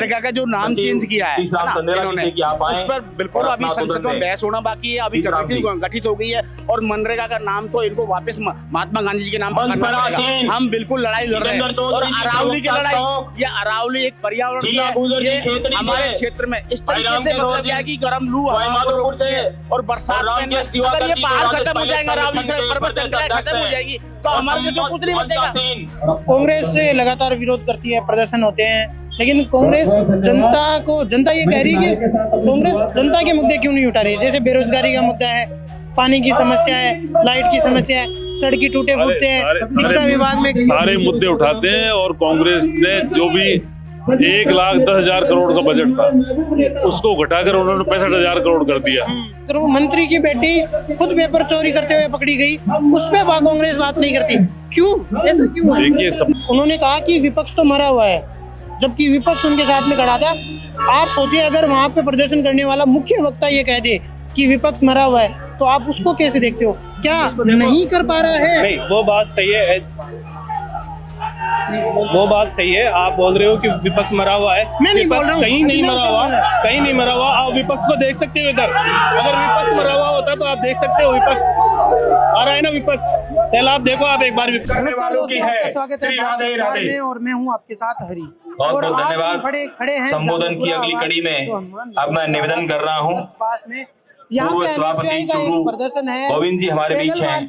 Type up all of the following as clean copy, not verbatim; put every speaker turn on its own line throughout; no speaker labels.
मनरेगा का जो नाम चेंज किया है ना इन्होंने, उस पर बिल्कुल अभी संसद में बहस होना बाकी है। अभी कमेटी गठित हो गई है और मनरेगा का नाम तो इनको वापस महात्मा गांधी जी के नाम पर करना पड़ेगा। हम बिल्कुल लड़ाई लड़ रहे हैं और अरावली की लड़ाई, ये अरावली एक पर्यावरण की है, ये हमारे क्षेत्र में इस तरीके से मतलब क्या है कि गर्म लू हवा को रोकती है और बरसात में अगर ये पहाड़ खत्म हो जाएंगे, अरावली से पर्वत श्रृंखला खत्म हो जाएगी तो हमारे जो कुछ नहीं बचेगा।
कांग्रेस से लगातार विरोध करती है, प्रदर्शन होते हैं, लेकिन कांग्रेस जनता ये कह रही है कि कांग्रेस जनता के मुद्दे क्यों नहीं उठा रही। जैसे बेरोजगारी का मुद्दा है, पानी की समस्या है, लाइट की समस्या है, सड़कें टूटे फूटते हैं, शिक्षा विभाग में
सारे मुद्दे उठाते हैं। और कांग्रेस ने जो भी 1,10,000 करोड़ का बजट था उसको घटाकर उन्होंने 65,000 करोड़ कर दिया।
तो मंत्री की बेटी खुद पेपर चोरी करते हुए पकड़ी गई, उस पे कांग्रेस बात नहीं करती, क्यों? ऐसा क्यों?
देखिए
उन्होंने कहा कि विपक्ष तो मरा हुआ है, जबकि विपक्ष उनके साथ में खड़ा था। आप सोचिए अगर वहाँ पे प्रदर्शन करने वाला मुख्य वक्ता ये कह दे कि विपक्ष मरा हुआ है तो आप उसको कैसे देखते हो? क्या नहीं कर पा रहा है?
नहीं, वो बात सही है, वो बात सही है। आप बोल रहे हो कि विपक्ष मरा हुआ है,
मैं नहीं बोल रहा हूं।
कहीं नहीं मरा हुआ, कहीं नहीं मरा हुआ। आप विपक्ष को देख सकते हो इधर, अगर विपक्ष मरा हुआ होता तो आप देख सकते हो विपक्ष आ रहा है ना, विपक्ष सैलाब देखो आप एक बार विपक्ष।
नमस्कार दोस्तों, आपका स्वागत है में और मैं हूं आपके साथ हरी।
बहुत बहुत धन्यवाद।
खड़े हैं
संबोधन की अगली कड़ी में अब मैं निवेदन कर रहा हूँ
पास में यहाँ पे
सभापति
का एक प्रदर्शन है,
गोविंद जी हमारे बीच हैं।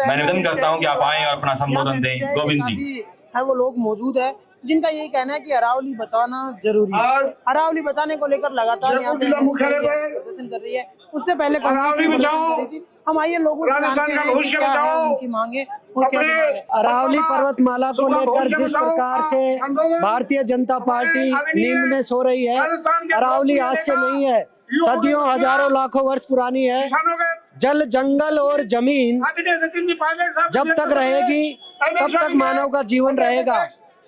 मैं निवेदन करता हूँ कि आप आए और अपना संबोधन दें। गोविंद जी
है वो लोग मौजूद है जिनका यही कहना है कि अरावली बचाना जरूरी है। अरावली बचाने को लेकर लगातार यहाँ पे प्रदर्शन कर रही है। उससे पहले कांग्रेस भी प्रदर्शन कर रही थी। हम आइए लोगों से जानते हैं कि क्या है उनकी मांगे और क्या डिमांड है।
अरावली पर्वतमाला को लेकर जिस प्रकार से भारतीय जनता पार्टी नींद में सो रही है, अरावली आज से नहीं है, सदियों हजारों लाखों वर्ष पुरानी है। जल, जंगल और जमीन जब तक रहेगी तब तक मानव का जीवन रहेगा।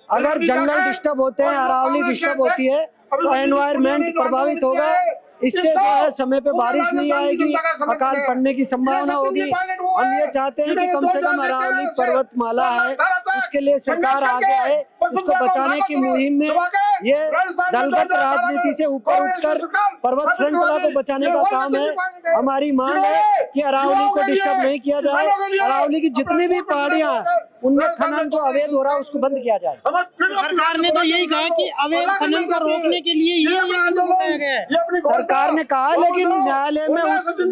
अगर जंगल डिस्टर्ब होते हैं, अरावली डिस्टर्ब होती है तो एनवायरमेंट प्रभावित होगा। इससे जो है समय पे बारिश नहीं आएगी, अकाल पड़ने की संभावना होगी। हम ये चाहते हैं कि कम से कम अरावली पर्वतमाला है उसके लिए सरकार आगे आए, इसको बचाने की मुहिम में। ये दलगत राजनीति से ऊपर उठकर पर्वत श्रृंखला को बचाने का काम है। हमारी मांग है कि अरावली को डिस्टर्ब नहीं किया जाए। अरावली की जितनी भी पहाड़ियां उनमें खनन जो अवैध हो रहा है उसको बंद किया जाए।
सरकार ने तो यही कहा कि अवैध खनन को रोकने के लिए ये कदम उठाया गया है।
सरकार ने कहा, लेकिन न्यायालय में,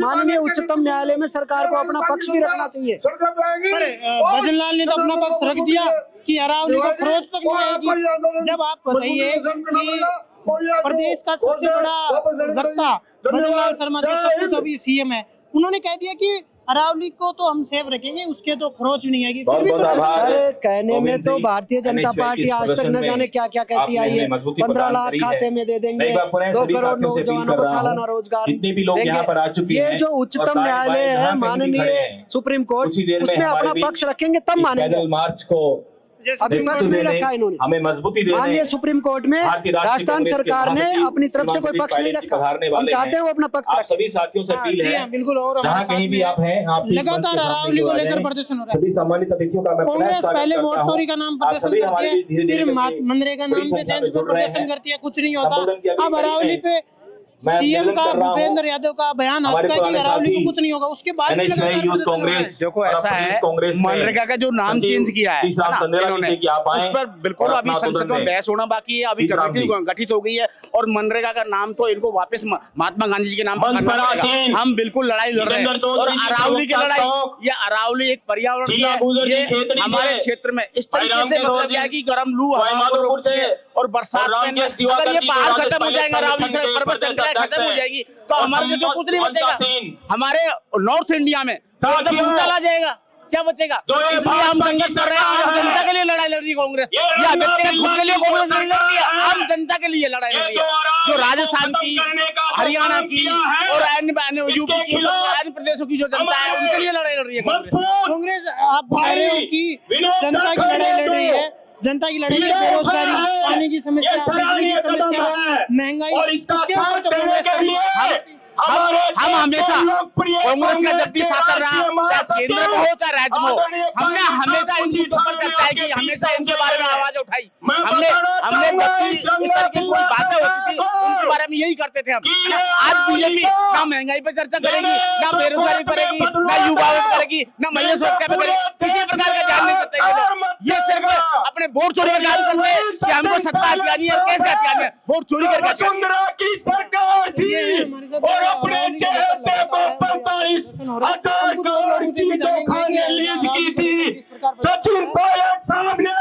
माननीय उच्चतम न्यायालय में सरकार को अपना पक्ष भी रखना चाहिए।
भजनलाल ने तो अपना पक्ष रख दिया कि अरावली को खरोच तक नहीं आएगी। जब आप बताइए कि प्रदेश का सबसे बड़ा वक्ता भजनलाल शर्मा जो सब कुछ अभी सीएम है, उन्होंने कह दिया कि अरावली को तो हम सेफ रखेंगे, उसके तो खरोच नहीं आएगी। फिर भी
सर कहने में तो भारतीय जनता पार्टी आज तक न जाने क्या क्या कहती आई है। 15 लाख खाते में दे देंगे, 2 करोड़ नौजवानों को सालाना रोजगार देंगे। ये जो उच्चतम न्यायालय है, माननीय सुप्रीम कोर्ट, उसमें अपना पक्ष रखेंगे तब मानेंगे।
मार्च को
अभी पक्ष नहीं रखा इन्होंने।
हमें मजबूती देने
माननीय सुप्रीम कोर्ट में राजस्थान सरकार ने अपनी तरफ से कोई पक्ष नहीं रखा। हम चाहते हैं वो अपना पक्ष रखे।
सभी साथियों से अपील है,
बिल्कुल। और
जहाँ कहीं भी आप हैं, आप
लगातार अरावली को लेकर प्रदर्शन हो रहा है।
सभी सम्मानित अतिथियों का मैं
कांग्रेस पहले वोट चोरी का नाम प्रदर्शन करती है, फिर मनरेगा नाम पे चेंज को प्रदर्शन करती है, कुछ नहीं होता। अब अरावली पे सीएम का भूपेंद्र यादव का बयान आ चुका है कि अरावली को कुछ नहीं होगा, उसके बाद भी
कांग्रेस।
देखो ऐसा है, मनरेगा का जो नाम चेंज किया है इन्होंने, उस पर बिल्कुल अभी संसद में बहस होना बाकी है। अभी कमेटी गठित हो गई है और मनरेगा का नाम तो इनको वापस महात्मा गांधी जी के नाम पर करना पड़ेगा। हम बिल्कुल लड़ाई लड़ रहे हैं और अरावली की लड़ाई, ये अरावली एक पर्यावरण की है, ये हमारे क्षेत्र में इस तरीके से मतलब क्या है कि गर्म लू हवा को रोकती है और बरसात में अगर ये पहाड़ खत्म हो जाएंगे, अरावली से पर्वत श्रृंखला खत्म हो जाएगी तो हमारे जो कुछ नहीं बचेगा। हमारे नॉर्थ इंडिया में एकदम चला जाएगा, क्या बचेगा? इसलिए हम संघर्ष कर रहे हैं। आम जनता के लिए लड़ाई लड़ रही है कांग्रेस, या व्यक्तिगत खुद के लिए कांग्रेस नहीं लड़ रही है, आम जनता के लिए लड़ाई लड़ रही है। जो राजस्थान की, हरियाणा की और अन्य यूपी की, अन्य प्रदेशों की जो जनता है उनके लिए लड़ाई लड़ रही है
कांग्रेस। आप कह रहे हो कि जनता की लड़ाई लड़ रही है, जनता की लड़ाई है, बेरोजगारी, पानी की समस्या, बिजली की समस्या, महंगाई, इसके ऊपर तो कांग्रेस
हम हमेशा कांग्रेस का जब भी शासन रहा, चाहे केंद्र में हो चाहे राज्य में हो, हमने हमेशा इन मुद्दों पर चर्चा की, हमेशा इनके बारे में आवाज उठाई। हमने जब भी इस तरह की कोई बातें होती थी उनके बारे में यही करते थे हम। आज बीजेपी ना महंगाई पर चर्चा करेगी, ना बेरोजगारी करेगी, ना युवाओं पर करेगी, ना महिला सुरक्षा पर करेगी, किसी प्रकार का ध्यान नहीं करते ये लोग। ये सिर्फ अपने वोट चोरी का काम करते हैं कि हमको सत्ता हथियानी है, कैसे हथियानी है, वोट चोरी करके हथियानी
सचिन पायलट साहब ने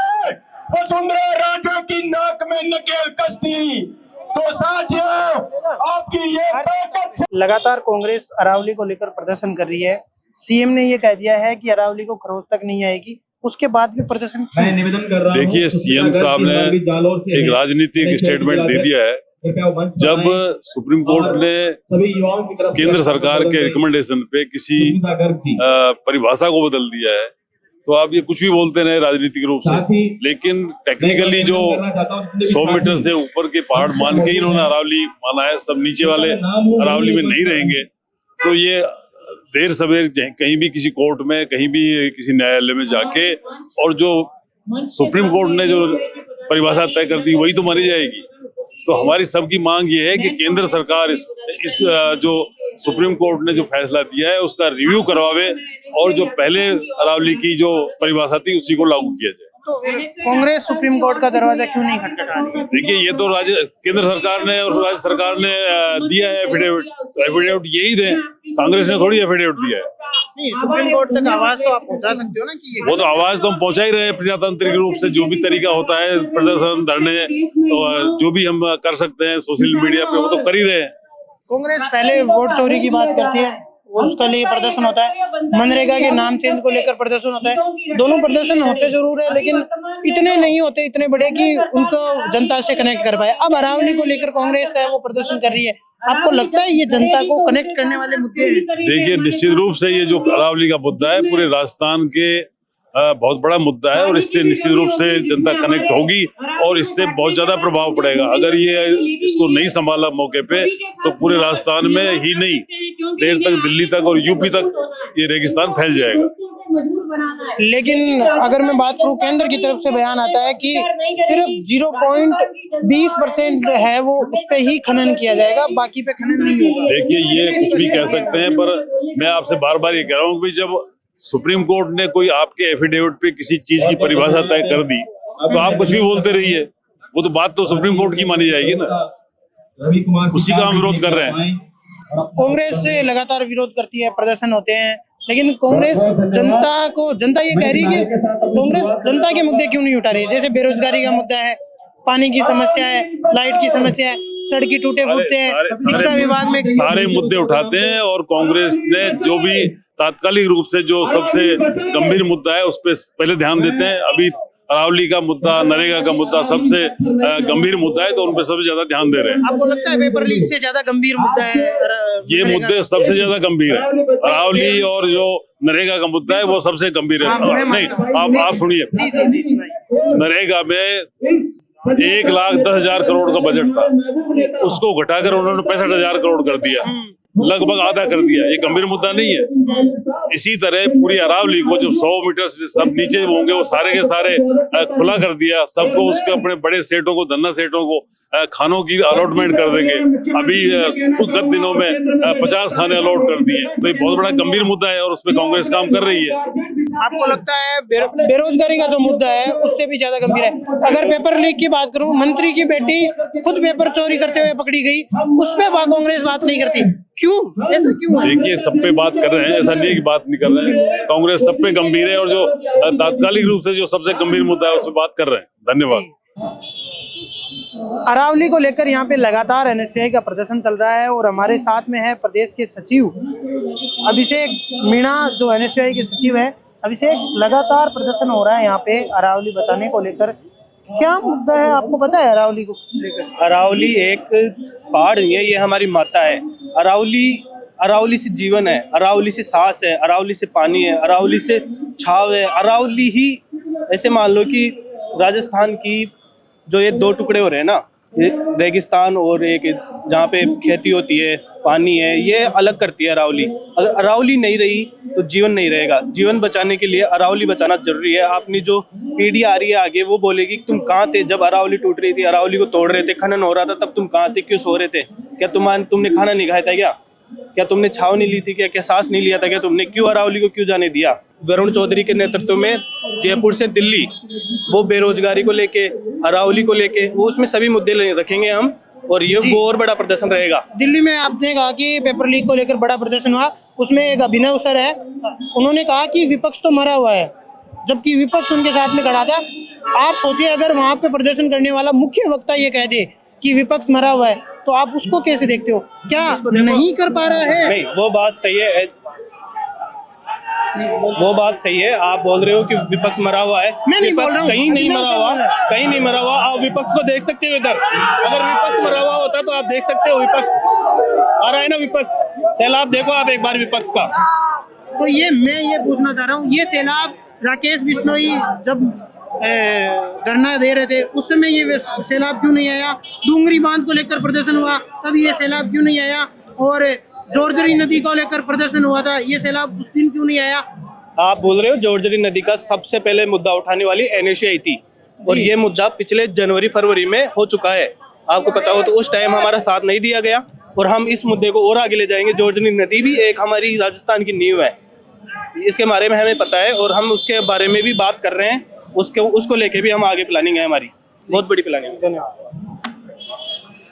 वसुंधरा राजे की नाक में नकेल कस दी। तो साथियों, आपकी ये ताकत
लगातार कांग्रेस अरावली को लेकर प्रदर्शन कर रही है। सीएम ने ये कह दिया है कि अरावली को खरोच तक नहीं आएगी, उसके बाद भी प्रदर्शन क्यों?
निवेदन कर रहा हूं।
देखिए, सीएम साहब ने एक राजनीतिक स्टेटमेंट दे दिया है। जब सुप्रीम कोर्ट ने केंद्र सरकार के रिकमेंडेशन पे किसी परिभाषा को बदल दिया है, तो आप ये कुछ भी बोलते रहे राजनीतिक रूप से, लेकिन टेक्निकली जो 100 मीटर से ऊपर के पहाड़ मान के ही इन्होंने अरावली माना है, सब नीचे वाले अरावली में नहीं रहेंगे। तो ये देर सवेर कहीं भी किसी कोर्ट में, कहीं भी किसी न्यायालय में जाके, और जो सुप्रीम कोर्ट ने जो परिभाषा तय कर दी वही तो मानी जाएगी। तो हमारी सबकी मांग ये है कि केंद्र सरकार इस जो सुप्रीम कोर्ट ने जो फैसला दिया है उसका रिव्यू करवावे, और जो पहले अरावली की जो परिभाषा थी उसी को लागू किया जाए।
तो कांग्रेस सुप्रीम कोर्ट का दरवाजा क्यों नहीं खटखटा रही है?
देखिए, ये तो केंद्र सरकार ने और राज्य सरकार ने दिया है एफिडेविट, तो एफिडेविट यही दें, कांग्रेस ने थोड़ी एफिडेविट दिया है।
नहीं, सुप्रीम कोर्ट तक आवाज तो आप पहुंचा सकते हो ना कि
वो तो आवाज तो हम पहुंचा ही रहे हैं प्रजातांत्रिक रूप से। जो भी तरीका होता है, प्रदर्शन, धरने, जो भी हम कर सकते हैं सोशल मीडिया पे, वो तो कर ही रहे हैं।
कांग्रेस पहले वोट चोरी की बात करती है, उसका लिए प्रदर्शन होता है, मनरेगा के नाम चेंज को लेकर प्रदर्शन होता है। दोनों प्रदर्शन होते जरूर है, लेकिन इतने नहीं होते, इतने बड़े कि उनको जनता से कनेक्ट कर पाए। अब अरावली को लेकर कांग्रेस है वो प्रदर्शन कर रही है, आपको लगता है ये जनता को कनेक्ट करने वाले मुद्दे हैं?
देखिए, निश्चित रूप से ये जो अरावली का मुद्दा है पूरे राजस्थान के बहुत बड़ा मुद्दा है, और इससे निश्चित रूप से जनता कनेक्ट होगी और इससे बहुत ज्यादा प्रभाव पड़ेगा। अगर ये इसको नहीं संभाला मौके पे, तो पूरे राजस्थान में ही नहीं, देर तक दिल्ली तक और यूपी तक ये रेगिस्तान फैल जाएगा।
लेकिन अगर मैं बात करूं, केंद्र की तरफ से बयान आता है कि सिर्फ 0.20% है वो, उस पे ही खनन किया जाएगा, बाकी पे खनन नहीं होगा।
देखिए, ये कुछ भी कह सकते हैं, पर मैं आपसे बार बार ये कह रहा हूँ कि जब सुप्रीम कोर्ट ने कोई आपके एफिडेविट पे किसी चीज की परिभाषा तय कर दी, तो आप कुछ भी बोलते रहिए, वो तो बात तो सुप्रीम कोर्ट की मानी जाएगी ना। उसी का हम विरोध कर रहे हैं।
कांग्रेस से लगातार विरोध करती है, प्रदर्शन होते हैं, लेकिन कांग्रेस जनता ये कह रही है कि कांग्रेस जनता के मुद्दे क्यों नहीं उठा रही है? जैसे बेरोजगारी का मुद्दा है, पानी की समस्या है, लाइट की समस्या है, सड़कें टूटे फूटते हैं, शिक्षा विभाग में
सारे मुद्दे उठाते हैं, और कांग्रेस ने जो भी तात्कालिक रूप से जो सबसे गंभीर मुद्दा है उस पर पहले ध्यान देते हैं। अभी अरावली का मुद्दा, नरेगा का मुद्दा सबसे गंभीर मुद्दा है, तो उन पर सबसे ज्यादा ध्यान दे रहे हैं।
आपको लगता है पेपर लीक से ज्यादा गंभीर मुद्दा है
ये मुद्दे सबसे ज्यादा गंभीर है। अरावली और जो नरेगा का मुद्दा है वो सबसे गंभीर है। नहीं, आप सुनिए, नरेगा में 1,10,000 करोड़ का बजट था, उसको घटाकर उन्होंने 65,000 करोड़ कर दिया, लगभग आधा कर दिया। ये गंभीर मुद्दा नहीं है। इसी तरह पूरी अरावली को जब 100 मीटर से सब नीचे होंगे वो सारे के सारे खुला कर दिया, सबको उसके अपने बड़े सेठों को, धन्ना सेठों को खानों की अलॉटमेंट कर देंगे। अभी कुछ गत दिनों में 50 खाने अलॉट कर दिए। तो ये बहुत बड़ा गंभीर मुद्दा है और उस पर कांग्रेस काम कर रही है।
आपको लगता है बेरोजगारी का जो मुद्दा है उससे भी ज्यादा गंभीर है? अगर पेपर लीक की बात करूं, मंत्री की बेटी खुद पेपर चोरी करते हुए पकड़ी गई, उस पे कांग्रेस बात नहीं करती, क्यों? ऐसा क्यों है?
देखिए, सब पे बात कर रहे हैं, ऐसा नहीं है कि बात नहीं कर रहे हैं। कांग्रेस सब पे गंभीर है और जो तात्कालिक रूप से जो सबसे गंभीर मुद्दा है उस पर बात कर रहे हैं। धन्यवाद।
अरावली को लेकर यहाँ पे लगातार एनएसयूआई का प्रदर्शन चल रहा है और हमारे साथ में है प्रदेश के सचिव अभिषेक मीणा, जो एनएसयूआई के सचिव है। अभिषेक, लगातार प्रदर्शन हो रहा है यहाँ पे अरावली बचाने को लेकर, क्या मुद्दा है आपको पता है अरावली को लेकर?
अरावली एक पहाड़ नहीं है, ये हमारी माता है। अरावली से जीवन है, अरावली से सांस है, अरावली से पानी है, अरावली से छाव है। अरावली ही ऐसे मान लो कि राजस्थान की जो ये 2 टुकड़े हो रहे हैं ना, रेगिस्तान और एक जहाँ पे खेती होती है, पानी है, ये अलग करती है अरावली। अगर अरावली नहीं रही तो जीवन नहीं रहेगा। जीवन बचाने के लिए अरावली बचाना जरूरी है। अपनी जो पीढ़ी आ रही है आगे, वो बोलेगी कि तुम कहाँ थे जब अरावली टूट रही थी, अरावली को तोड़ रहे थे, खनन हो रहा था, तब तुम कहाँ थे, क्यों सो रहे थे, क्या तुमने खाना नहीं खाया था, क्या तुमने छाव नहीं ली थी, क्या सांस नहीं लिया था, क्या तुमने क्यों अरावली को क्यों जाने दिया। वरुण चौधरी के नेतृत्व में जयपुर से दिल्ली, वो बेरोजगारी को लेके, अरावली को लेके, वो उसमें सभी मुद्दे रखेंगे हम, और ये वो और बड़ा प्रदर्शन रहेगा।
दिल्ली में आपने कहा कि पेपर लीक को लेकर बड़ा प्रदर्शन हुआ, उसमें एक अभिनव सर है, उन्होंने कहा कि विपक्ष तो मरा हुआ है, जबकि विपक्ष उनके साथ में खड़ा था। आप सोचिए अगर वहां पे प्रदर्शन करने वाला मुख्य वक्ता ये कह दे कि विपक्ष मरा हुआ है, तो आप उसको कैसे देखते हो? क्या नहीं कर पा रहा है?
नहीं, वो बात सही है, वो बात सही है। आप बोल रहे हो कि विपक्ष मरा हुआ है,
मैं नहीं बोल
विपक्ष
रहा हूं,
कहीं नहीं मरा हुआ, कहीं नहीं मरा हुआ। आप विपक्ष को देख सकते हो इधर। अगर विपक्ष मरा हुआ होता तो आप देख सकते हो, विपक्ष आ रहा है ना, विपक्ष सैलाब देखो आप एक बार विपक्ष का।
तो ये मैं ये पूछना चाह रहा हूँ, ये सैलाब राकेश बिश्नोई जब धरना दे रहे थे उस समय ये सैलाब क्यों नहीं आया? डूंगरी बांध को लेकर प्रदर्शन हुआ तब ये सैलाब क्यों नहीं आया? और जोरजरी नदी को लेकर प्रदर्शन हुआ था, ये सैलाब उस दिन क्यों नहीं आया?
आप बोल रहे हो जोरजरी नदी का सबसे पहले मुद्दा उठाने वाली NHAI थी, और ये मुद्दा पिछले जनवरी फरवरी में हो चुका है। आपको पता हो तो उस टाइम हमारा साथ नहीं दिया गया, और हम इस मुद्दे को और आगे ले जाएंगे। जोरजरी नदी भी एक हमारी राजस्थान की नींव है, इसके बारे में हमें पता है, और हम उसके बारे में भी बात कर रहे हैं। उसको लेके भी हम आगे प्लानिंग है, हमारी बहुत बड़ी प्लानिंग है।
धन्यवाद।